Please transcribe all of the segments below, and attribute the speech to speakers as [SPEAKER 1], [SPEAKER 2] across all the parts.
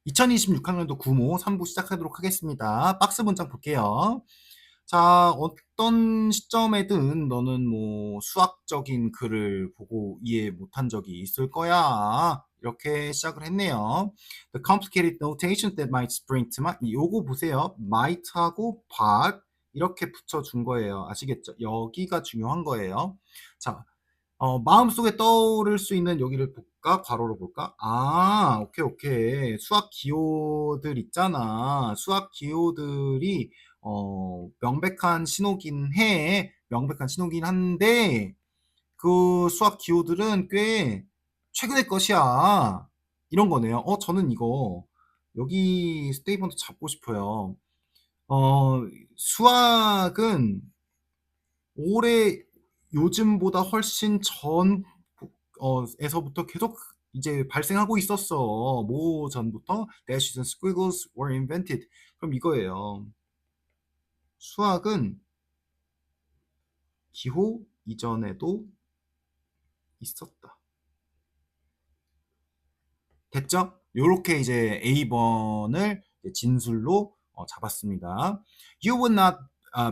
[SPEAKER 1] 2026학년도 구모 3부 시작하도록 하겠습니다. 박스 문장 볼게요. 자, 어떤 시점에든 너는 뭐 수학적인 글을 보고 이해 못한 적이 있을 거야. 이렇게 시작을 했네요. The complicated notation that might spring to mind. 요거 보세요. might하고 but 이렇게 붙여준 거예요. 아시겠죠? 여기가 중요한 거예요. 자, 마음속에 떠오를 수 있는 여기를 볼까? 괄호로 볼까? 아, 오케이, 오케이. 수학 기호들 있잖아. 수학 기호들이, 명백한 신호긴 해. 명백한 신호긴 한데, 그 수학 기호들은 꽤 최근의 것이야. 이런 거네요. 저는 이거, 여기 스테이먼트 잡고 싶어요. 어, 수학은 올해 요즘보다 훨씬 전 에서부터 계속 이제 발생하고 있었어. 뭐 전부터 dashes and squiggles were invented. 그럼 이거예요. 수학은 기호 이전에도 있었다. 됐죠? 요렇게 이제 A번을 진술로 잡았습니다. You would not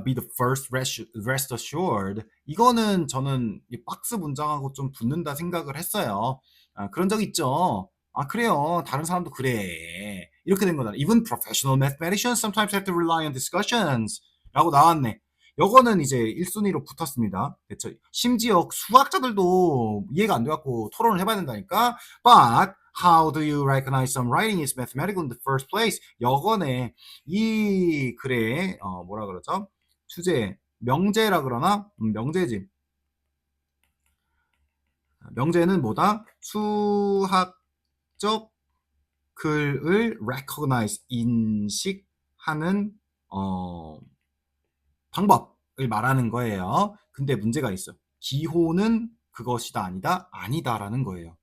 [SPEAKER 1] be the first, rest assured. 이거는 저는 이 박스 문장하고 좀 붙는다 생각을 했어요. 그런 적 있죠? 아, 그래요. 다른 사람도 그래. 이렇게 된 거다. Even professional mathematicians sometimes have to rely on discussions. 라고 나왔네. 요거는 이제 1순위로 붙었습니다. 됐죠? 심지어 수학자들도 이해가 안 돼갖고 토론을 해봐야 된다니까. But how do you recognize some writing is mathematical in the first place? 여건에 이 글에 뭐라 그러죠? 주제 명제라 그러나 명제지. 명제는 뭐다? 수학적 글을 recognize 인식하는 방법을 말하는 거예요. 근데 문제가 있어. 기호는 그것이다 아니다 아니다라는 거예요.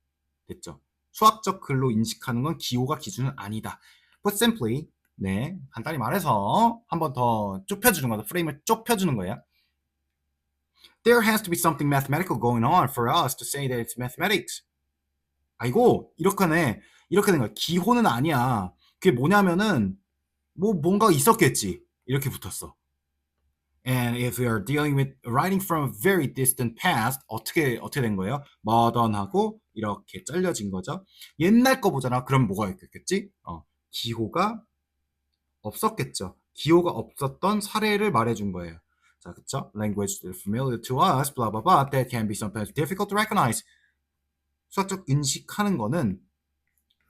[SPEAKER 1] 됐죠? 수학적 글로 인식하는 건 기호가 기준은 아니다. But simply, 네, 간단히 말해서 한 번 더 좁혀주는 거다. 프레임을 좁혀주는 거예요. There has to be something mathematical going on for us to say that it's mathematics. 아이고, 이렇게 된 거야. 기호는 아니야. 그게 뭐냐면은 뭐 뭔가 있었겠지. 이렇게 붙었어. And if we are dealing with writing from a very distant past, 어떻게 된 거예요? modern하고 이렇게 잘려진 거죠. 옛날 거 보잖아. 그럼 뭐가 있겠지? 기호가 없었겠죠. 기호가 없었던 사례를 말해준 거예요. 자, 그쵸? Language familiar to us, blah blah blah, that can be sometimes difficult to recognize. 수학적 인식하는 거는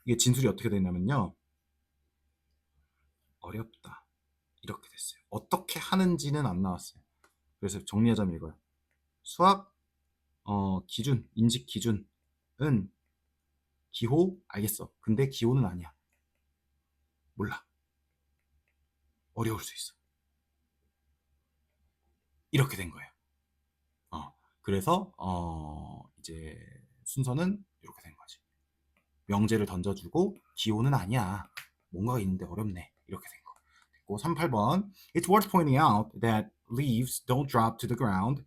[SPEAKER 1] 이게 진술이 어떻게 되냐면요. 어렵다. 이렇게 됐어요. 어떻게 하는지는 안 나왔어요. 그래서 정리하자면 이거예요. 수학 기준, 인식 기준은 기호 알겠어. 근데 기호는 아니야. 몰라. 어려울 수 있어. 이렇게 된 거예요. 그래서 이제 순서는 이렇게 된 거지. 명제를 던져주고 기호는 아니야. 뭔가가 있는데 어렵네. 이렇게 된 거. 됐고 38번. It's worth pointing out that leaves don't drop to the ground.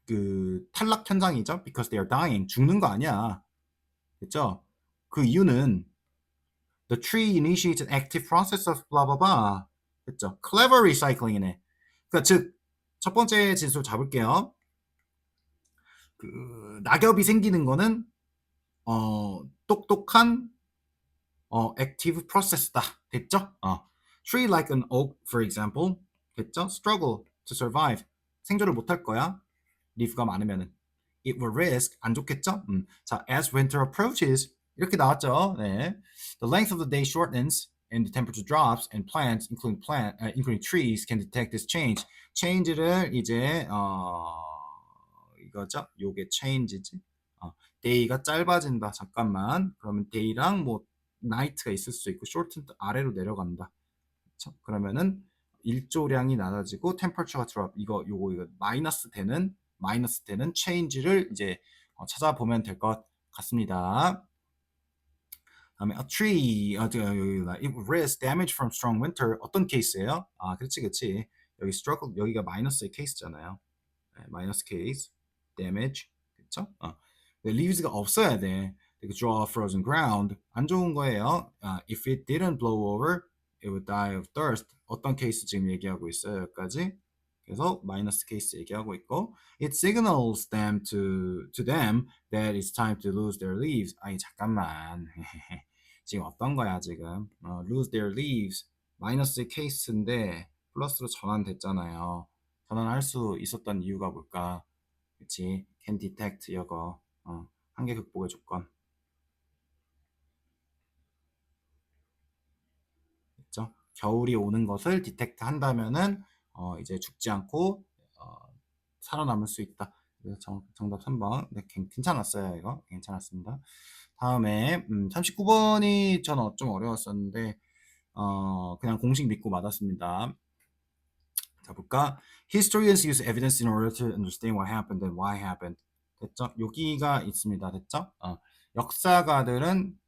[SPEAKER 1] 그 탈락 현상이죠. Because they are dying. 죽는 거 아니야. 됐죠? 그 이유는 The tree initiates an active process of blah blah blah. 됐죠? Clever recycling이네. 그러니까 즉 첫 번째 진술 잡을게요. 그 낙엽이 생기는 거는 똑똑한 active process다. 됐죠? Tree like an oak, for example. 됐죠? Struggle to survive. 생존을 못할 거야. 리프가 많으면은. It will risk. 안 좋겠죠? 자, as winter approaches. 이렇게 나왔죠. 네. The length of the day shortens and the temperature drops and plants, including trees, can detect this change. change를 이제 이거죠. 요게 change지. day가 짧아진다. 잠깐만. 그러면 day랑 뭐 night가 있을 수 있고 shortened 아래로 내려간다. 그쵸? 그러면은 일조량이 낮아지고 temperature가 drop. 이거 마이너스 되는 change를 이제 찾아보면 될 것 같습니다. 다음에 a tree, it risks damage from strong winter. 어떤 케이스예요? 그렇지. 여기 struggle, 여기가 마이너스의 케이스잖아요. 네, 마이너스 케이스, damage, 그렇죠? leaves가 없어야 돼. draw frozen ground. 안 좋은 거예요. If it didn't blow over, it would die of thirst. 어떤 케이스 지금 얘기하고 있어요, 여기까지. 그래서 마이너스 케이스 얘기하고 있고, it signals them to them that it's time to lose their leaves. 아니 잠깐만. 지금 어떤 거야 지금? lose their leaves. 마이너스 케이스인데 플러스로 전환됐잖아요. 전환할 수 있었던 이유가 뭘까? 그치? can detect 이거. 한계 극복의 조건. 그죠? 겨울이 오는 것을 디텍트 한다면은 이제 죽지 않고 살아남을 수 있다. 그래서 정답 3번. 네, 괜찮았어요. 이거 괜찮았습니다. 다음에 39번이 저는 좀 어려웠었는데 그냥 공식 믿고 맞았습니다. 자 볼까? Historians use evidence in order to understand what happened and why happened. 됐죠? 여기가 있습니다. 됐죠? 역사가들은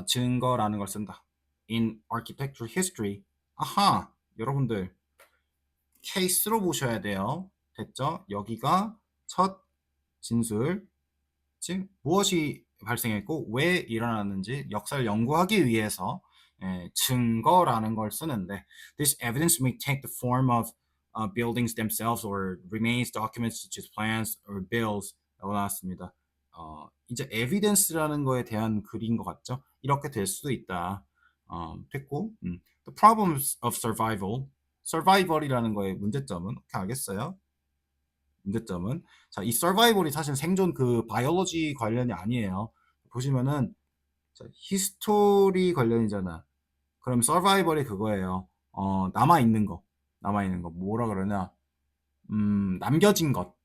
[SPEAKER 1] 증거라는 걸 쓴다. In architectural history. 아하, 여러분들 케이스로 보셔야 돼요. 됐죠? 여기가 첫 진술, 즉 무엇이 발생했고 왜 일어났는지 역사를 연구하기 위해서 증거라는 걸 쓰는데 this evidence may take the form of buildings themselves or remains documents such as plans or bills 라고 나왔습니다. 이제 evidence라는 거에 대한 글인 것 같죠? 이렇게 될 수도 있다. 됐고 the problems of survival이라는 거의 문제점은 어떻게 알겠어요? 문제점은 자, 이 서바이벌이 사실 생존 그 바이올로지 관련이 아니에요. 보시면은 자, 히스토리 관련이잖아. 그럼 서바이벌이 그거예요. 남아 있는 거 뭐라 그러냐? 남겨진 것.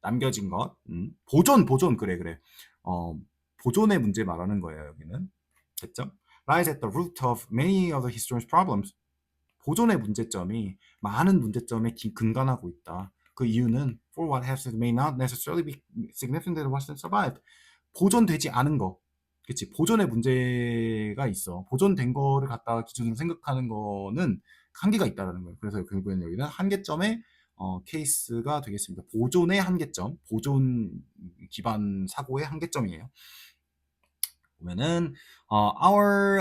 [SPEAKER 1] 보존 그래. 어, 보존의 문제 말하는 거예요, 여기는. 됐죠? Lies at the root of many of the historian's problems. 보존의 문제점이 많은 문제점에 근간하고 있다. 그 이유는 for what has may not necessarily be significant that wasn't survive. 보존되지 않은 거. 그치? 보존의 문제가 있어. 보존된 거를 갖다가 기준으로 생각하는 거는 한계가 있다는 거예요. 그래서 결국에는 여기는 한계점의 케이스가 되겠습니다. 보존의 한계점, 보존 기반 사고의 한계점이에요. 보면은 our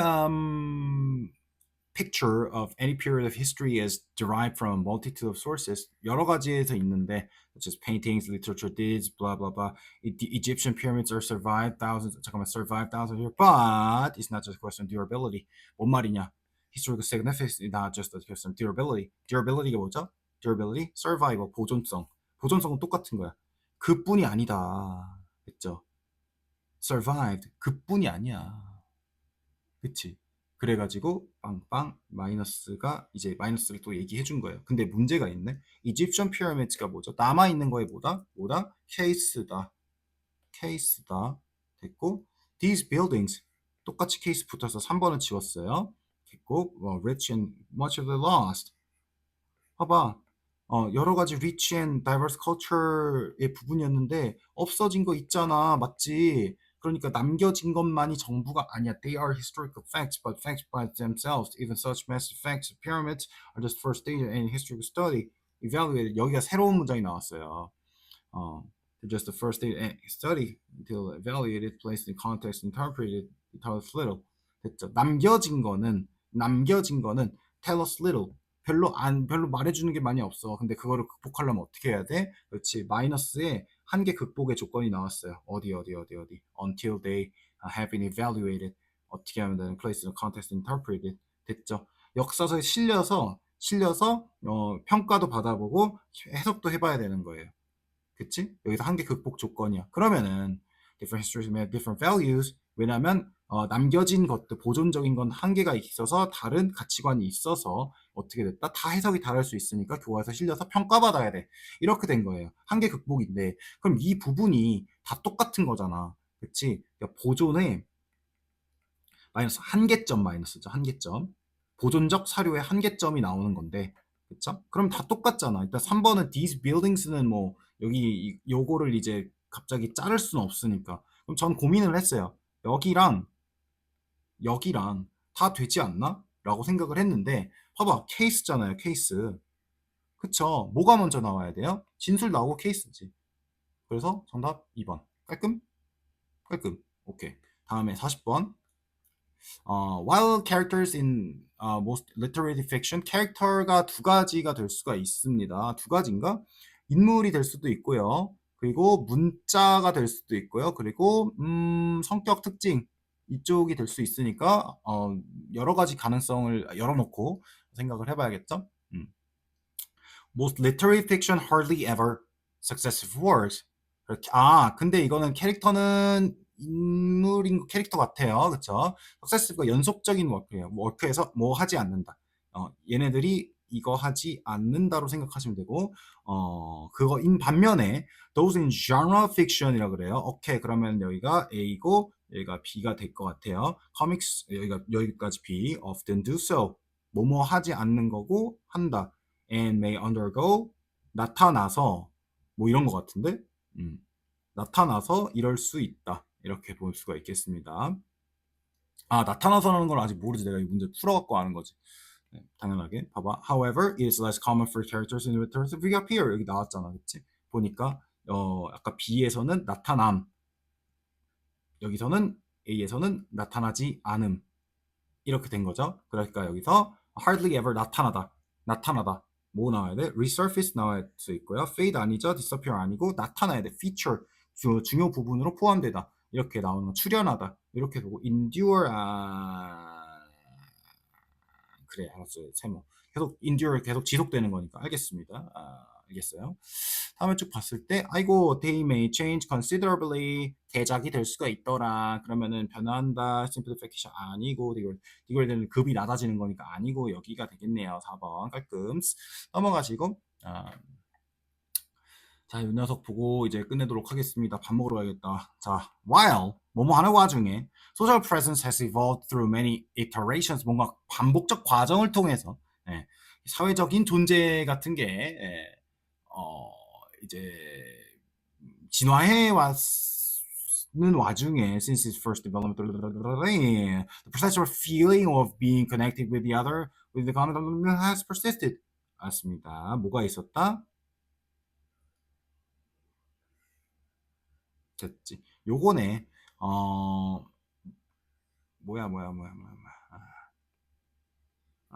[SPEAKER 1] picture of any period of history is derived from a multitude of sources. 여러 가지에서 있는데, such as paintings, literature, deeds, blah blah blah. The Egyptian pyramids are survived thousands of years, but it's not just a question of durability. 뭔 말이냐? Historical significance is not just a question of durability. Durability가 뭐죠? Durability, survival, 보존성. 보존성은 똑같은 거야. 그뿐이 아니다. 그죠? Survived, 그뿐이 아니야. 그치? 그래가지고 빵빵 마이너스가 이제 마이너스를 또 얘기해 준 거예요. 근데 문제가 있네. 이집션 피라미드가 뭐죠? 남아 있는 거에 뭐다? 케이스다. 됐고 these buildings 똑같이 케이스 붙어서 3번을 지웠어요. 됐고 rich and much of the lost. 봐봐. 여러 가지 rich and diverse culture의 부분이었는데 없어진 거 있잖아. 맞지? 그러니까 남겨진 것만이 정부가 아니야. They are historical facts, but facts by themselves. Even such massive facts, pyramids, are just first stage in historical study. Evaluated. 여기가 새로운 문장이 나왔어요. They're just the first stage study until evaluated, placed in context, interpreted, tell us little. 됐죠? 남겨진 거는 tell us little. 별로 말해주는 게 많이 없어. 근데 그거를 극복하려면 어떻게 해야 돼? 그렇지. 마이너스에 한계 극복의 조건이 나왔어요. 어디. Until they have been evaluated. 어떻게 하면 되는? Placed in context, interpreted. 됐죠. 역사서에 실려서 평가도 받아보고 해석도 해봐야 되는 거예요. 그치? 여기서 한계 극복 조건이야. 그러면은 different histories may have different values. 왜냐면 남겨진 것들, 보존적인 건 한계가 있어서 다른 가치관이 있어서 어떻게 됐다? 다 해석이 다를 수 있으니까 교과에서 실려서 평가받아야 돼. 이렇게 된 거예요. 한계 극복인데 그럼 이 부분이 다 똑같은 거잖아. 그치? 그러니까 보존의 마이너스 한계점 마이너스죠. 한계점. 보존적 사료의 한계점이 나오는 건데 그쵸? 그럼 다 똑같잖아. 일단 3번은 these buildings는 뭐 여기 요거를 이제 갑자기 자를 수는 없으니까 그럼 전 고민을 했어요. 여기랑 다 되지 않나? 라고 생각을 했는데 봐봐 케이스잖아요. 케이스. 그쵸? 뭐가 먼저 나와야 돼요? 진술 나오고 케이스지. 그래서 정답 2번 깔끔? 오케이. 다음에 40번. While characters in most literary fiction, 캐릭터가 두 가지가 될 수가 있습니다. 두 가지인가? 인물이 될 수도 있고요. 그리고 문자가 될 수도 있고요. 그리고 성격 특징 이쪽이 될 수 있으니까 여러 가지 가능성을 열어놓고 생각을 해봐야겠죠? Most literary fiction hardly ever successive works. 그렇게, 근데 이거는 캐릭터는 인물인 캐릭터 같아요. 그쵸? successive가 연속적인 워크예요. 워크에서 뭐 하지 않는다. 얘네들이 이거 하지 않는다로 생각하시면 되고, 그거인 반면에 those in genre fiction이라 그래요. 오케이, 그러면 여기가 A고 여기가 B가 될 것 같아요. comics 여기까지 B, often do so. 뭐뭐 하지 않는 거고 한다. and may undergo 나타나서 뭐 이런 것 같은데 나타나서 이럴 수 있다 이렇게 볼 수가 있겠습니다. 나타나서라는 걸 아직 모르지. 내가 이 문제 풀어갖고 아는 거지. 네, 당연하게 봐봐. However, it is less common for characters in letters to reappear. 여기 나왔잖아, 그치? 보니까 아까 B에서는 나타남, 여기서는 A에서는 나타나지 않음 이렇게 된 거죠. 그러니까 여기서 hardly ever 나타나다 뭐 나와야 돼? resurface 나올 수 있고요. fade 아니죠. disappear 아니고 나타나야 돼. feature 중요 부분으로 포함되다 이렇게 나오는 거. 출현하다 이렇게 보고 endure 그래 알았어요. 세모 계속 endure 계속 지속되는 거니까 알겠습니다. 알겠어요. 다음에 쭉 봤을 때 아이고 they may change considerably 대작이 될 수가 있더라. 그러면은 변화한다 simplification 아니고 이걸 되는 급이 낮아지는 거니까 아니고 여기가 되겠네요. 4번 깔끔 넘어가시고 자, 이 녀석 보고 이제 끝내도록 하겠습니다. 밥 먹으러 가야겠다. 자, while 뭐뭐 하는 와중에 social presence has evolved through many iterations 뭔가 반복적 과정을 통해서 사회적인 존재 같은 게 이제 진화해 왔는 와중에 since its first development the perceptual feeling of being connected with the other with the common has persisted. 맞습니다. 뭐가 있었다? 됐지. 요거네. 뭐야.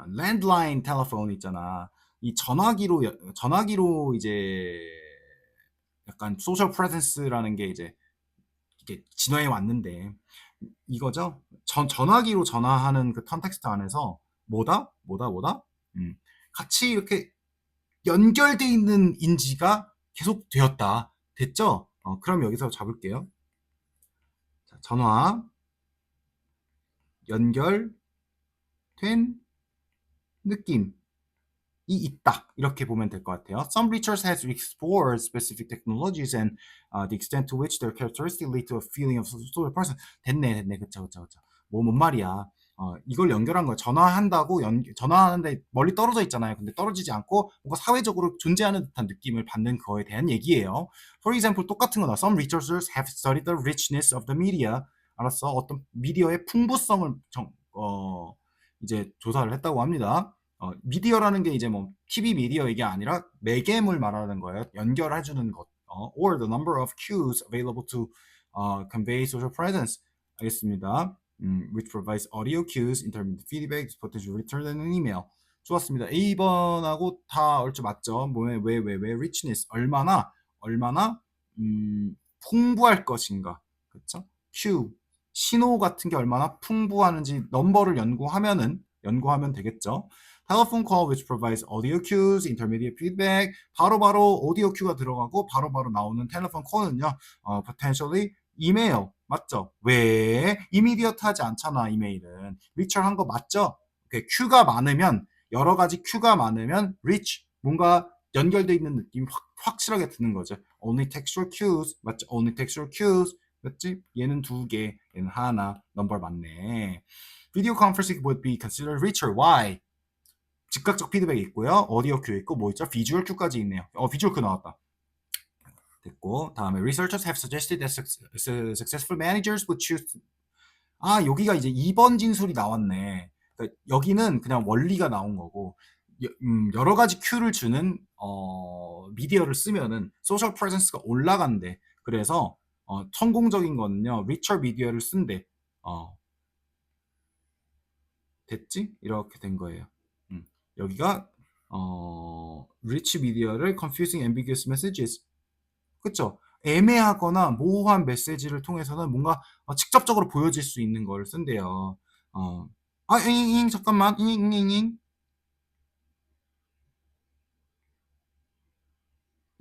[SPEAKER 1] 랜드라인 텔레폰 있잖아. 이 전화기로 이제 약간 소셜 프레젠스라는 게 이제 이게 진화해 왔는데 이거죠. 전화기로 전화하는 그 컨텍스트 안에서 뭐다? 같이 이렇게 연결돼 있는 인지가 계속 되었다. 됐죠? 그럼 여기서 잡을게요. 자, 전화 연결된 느낌이 있다. 이렇게 보면 될 것 같아요. Some research has explored specific technologies and the extent to which their characteristics lead to a feeling of social presence. 됐네. 그쵸. 뭔 말이야. 이걸 연결한 거야. 전화한다고 전화하는데 멀리 떨어져 있잖아요. 근데 떨어지지 않고 뭔가 사회적으로 존재하는 듯한 느낌을 받는 거에 대한 얘기예요. For example, 똑같은 거다. Some researchers have studied the richness of the media. 알았어. 어떤 미디어의 풍부성을 이제 조사를 했다고 합니다. 미디어라는 게 이제 뭐 TV 미디어 이게 아니라 매개물 말하는 거예요. 연결해주는 것. or the number of cues available to convey social presence. 알겠습니다. which provides audio cues, intermittent feedback, potential return and an email. 좋았습니다. A번하고 다 얼추 맞죠? 왜 richness 얼마나 풍부할 것인가, 그렇죠? Q 신호 같은 게 얼마나 풍부하는지 넘버를 연구하면 되겠죠. Telephone call which provides audio cues, intermediate feedback. 바로바로 오디오 큐가 들어가고 바로바로 나오는 텔레폰 콜은요. potentially 이메일 맞죠? 왜 이미디어트하지 않잖아. 이메일은 리처한 거 맞죠? 큐가 많으면 여러 가지 큐가 많으면 rich 뭔가 연결돼 있는 느낌이 확실하게 드는 거죠. Only textual cues 맞죠? Only textual cues 맞지? 얘는 2개, 얘는 하나. 넘버 맞네. Video conferencing would be considered richer. Why? 즉각적 피드백이 있고요. 오디오 큐 있고 뭐 있죠? 비주얼 큐까지 있네요. 비주얼 큐 나왔다. 됐고 다음에 researchers have suggested that successful managers would choose 여기가 이제 2번 진술이 나왔네. 그러니까 여기는 그냥 원리가 나온 거고 여러 가지 큐를 주는 미디어를 쓰면은 소셜 프레젠스가 올라간대. 그래서 성공적인 거는요. 리처 미디어를 쓴대. 어, 됐지? 이렇게 된 거예요. 여기가 rich media를 confusing ambiguous messages. 그쵸? 애매하거나 모호한 메시지를 통해서는 뭔가 직접적으로 보여질 수 있는 걸 쓴대요. 어. 아, 잉잉, 잠깐만. 잉잉잉잉.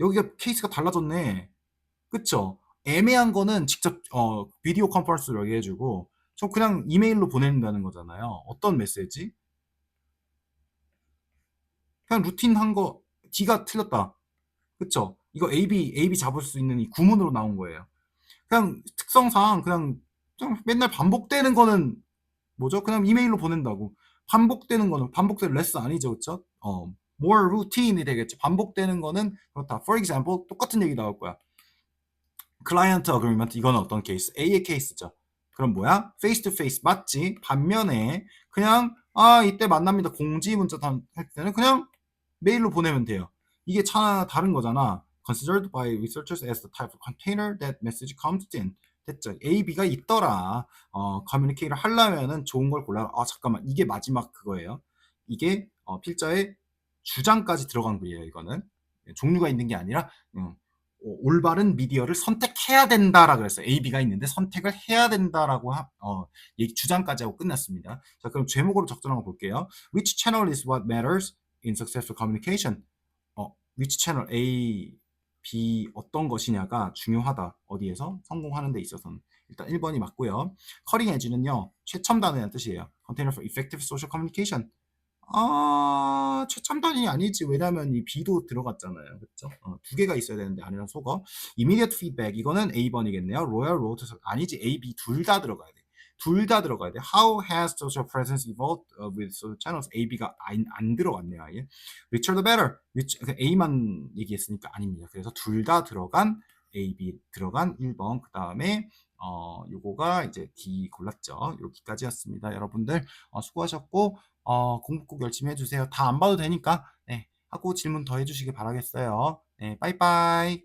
[SPEAKER 1] 여기가 케이스가 달라졌네. 그쵸? 애매한 거는 직접 비디오 컨퍼런스로 얘기해주고 저 그냥 이메일로 보낸다는 거잖아요. 어떤 메시지? 그냥 루틴한 거 D가 틀렸다. 그쵸? 이거 AB 잡을 수 있는 이 구문으로 나온 거예요. 그냥 특성상 그냥 맨날 반복되는 거는 뭐죠? 그냥 이메일로 보낸다고. 반복되는 거는 반복될 레스 아니죠, 그쵸? more routine이 되겠죠. 반복되는 거는 그렇다. For example, 똑같은 얘기 나올 거야. 클라이언트 어그리먼트 이거는 어떤 케이스? A의 케이스죠. 그럼 뭐야? 페이스 투 페이스 맞지? 반면에 그냥 이때 만납니다. 공지 문자 할 때는 그냥 메일로 보내면 돼요. 이게 다른 거잖아. Considered by researchers as the type of container that message comes in. 됐죠? A, B가 있더라. 커뮤니케이를 하려면은 좋은 걸 골라라. 잠깐만. 이게 마지막 그거예요. 이게 필자에 주장까지 들어간 글이에요. 이거는 종류가 있는 게 아니라 올바른 미디어를 선택해야 된다라 그랬어요. A, B가 있는데 선택을 해야 된다라고 얘기 주장까지 하고 끝났습니다. 자, 그럼 제목으로 적절한 거 볼게요. Which channel is what matters in successful communication? which channel A, B 어떤 것이냐가 중요하다. 어디에서? 성공하는 데 있어서는. 일단 1번이 맞고요. 커링 에지는요. 최첨단이라는 뜻이에요. Container for effective social communication. 최첨단이 아니지. 왜냐면 이 B도 들어갔잖아요. 그렇죠? 두 개가 있어야 되는데 아니라 속어. Immediate feedback 이거는 A번이겠네요. Royal Road 아니지. A, B 둘 다 들어가야 돼. 둘 다 들어가야 돼. How has social presence evolved with social channels? A, B가 안 들어갔네요. 아예. Richer the better. A만 얘기했으니까 아닙니다. 그래서 둘 다 들어간 A, B 들어간 1번. 그 다음에 요거가 이제 D 골랐죠. 여기까지였습니다. 여러분들 수고하셨고 공부 꼭 열심히 해주세요. 다 안 봐도 되니까 네, 하고 질문 더 해주시길 바라겠어요. 네, 빠이빠이.